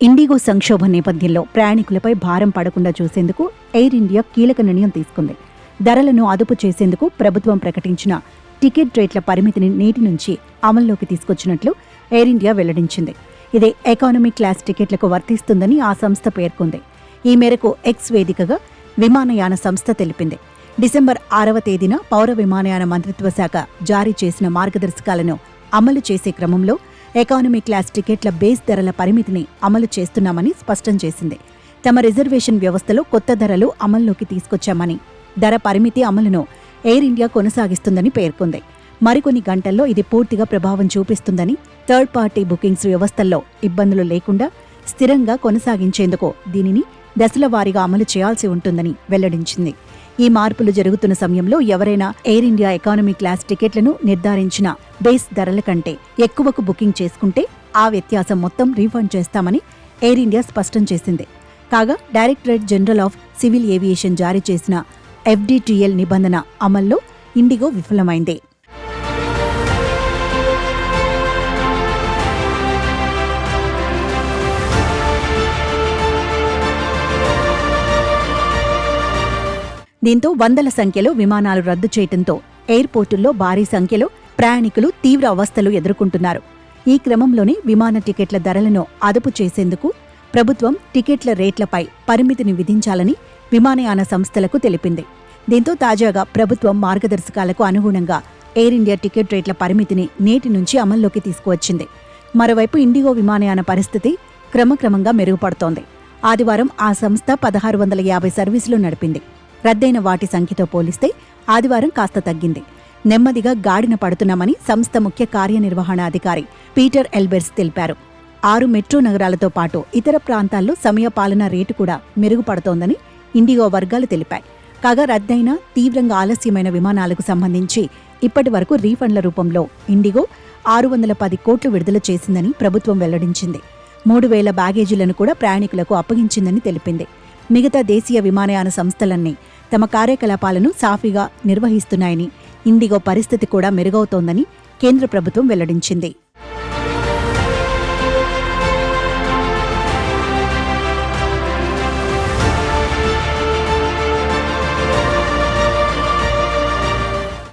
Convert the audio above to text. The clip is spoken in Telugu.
ఇండిగో సంక్షోభం నేపథ్యంలో ప్రయాణికులపై భారం పడకుండా చూసేందుకు ఎయిర్ ఇండియా కీలక నిర్ణయం తీసుకుంది. ధరలను అదుపు చేసేందుకు ప్రభుత్వం ప్రకటించిన టికెట్ రేట్ల పరిమితిని నేటి నుంచి అమల్లోకి తీసుకొచ్చినట్లు ఎయిర్ ఇండియా వెల్లడించింది. ఇది ఎకానమీ క్లాస్ టికెట్లకు వర్తిస్తుందని ఆ సంస్థ పేర్కొంది. ఈ మేరకు ఎక్స్ వేదికగా విమానయాన సంస్థ తెలిపింది. డిసెంబర్ 6వ తేదీన పౌర విమానయాన మంత్రిత్వ శాఖ జారీ చేసిన మార్గదర్శకాలను అమలు చేసే క్రమంలో ఎకానమీ క్లాస్ టికెట్ల బేస్ ధరల పరిమితిని అమలు చేస్తున్నామని స్పష్టం చేసింది. తమ రిజర్వేషన్ వ్యవస్థలో కొత్త ధరలు అమల్లోకి తీసుకొచ్చామని, ధర పరిమితి అమలును ఎయిర్ ఇండియా కొనసాగిస్తుందని పేర్కొంది. మరికొన్ని గంటల్లో ఇది పూర్తిగా ప్రభావం చూపిస్తుందని, థర్డ్ పార్టీ బుకింగ్స్ వ్యవస్థల్లో ఇబ్బందులు లేకుండా స్థిరంగా కొనసాగించేందుకు దీనిని దశల వారీగా అమలు చేయాల్సి ఉంటుందని వెల్లడించింది. ఈ మార్పులు జరుగుతున్న సమయంలో ఎవరైనా ఎయిర్ ఇండియా ఎకానమీ క్లాస్ టికెట్లను నిర్ధారించిన బేస్ ధరల కంటే ఎక్కువకు బుకింగ్ చేసుకుంటే ఆ వ్యత్యాసం మొత్తం రీఫండ్ చేస్తామని ఎయిర్ ఇండియా స్పష్టం చేసింది. కాగా directorate general of civil aviation జారీ చేసిన FDTL నిబంధన అమల్లో ఇండిగో విఫలమైంది. దీంతో వందల సంఖ్యలో విమానాలు రద్దు చేయడంతో ఎయిర్పోర్టుల్లో భారీ సంఖ్యలో ప్రయాణికులు తీవ్ర అవస్థలు ఎదుర్కొంటున్నారు. ఈ క్రమంలోనే విమాన టికెట్ల ధరలను అదుపు చేసేందుకు ప్రభుత్వం టికెట్ల రేట్లపై పరిమితిని విధించాలని విమానయాన సంస్థలకు తెలిపింది. దీంతో తాజాగా ప్రభుత్వం మార్గదర్శకాలకు అనుగుణంగా ఎయిర్ ఇండియా టికెట్ రేట్ల పరిమితిని నేటి నుంచి అమల్లోకి తీసుకువచ్చింది. మరోవైపు ఇండిగో విమానయాన పరిస్థితి క్రమక్రమంగా మెరుగుపడుతోంది. ఆదివారం ఆ సంస్థ 1650 సర్వీసులు నడిపింది. రద్దయిన వాటి సంఖ్యతో పోలిస్తే ఆదివారం కాస్త తగ్గింది. నెమ్మదిగా గాడిన పడుతున్నామని సంస్థ ముఖ్య కార్యనిర్వహణాధికారి పీటర్ ఎల్బెర్స్ తెలిపారు. 6 మెట్రో నగరాలతో పాటు ఇతర ప్రాంతాల్లో సమయ పాలన రేటు కూడా మెరుగుపడుతోందని ఇండిగో వర్గాలు తెలిపాయి. కాగా రద్దయిన తీవ్రంగా ఆలస్యమైన విమానాలకు సంబంధించి ఇప్పటి వరకు రీఫండ్ల రూపంలో ఇండిగో 610 కోట్లు విడుదల చేసిందని ప్రభుత్వం వెల్లడించింది. 3000 బ్యాగేజీలను కూడా ప్రయాణికులకు అప్పగించిందని తెలిపింది. మిగతా దేశీయ విమానయాన సంస్థలన్నీ తమ కార్యకలాపాలను సాఫీగా నిర్వహిస్తున్నాయని, ఇండిగో పరిస్థితి కూడా మెరుగవుతోందని కేంద్ర ప్రభుత్వం వెల్లడించింది.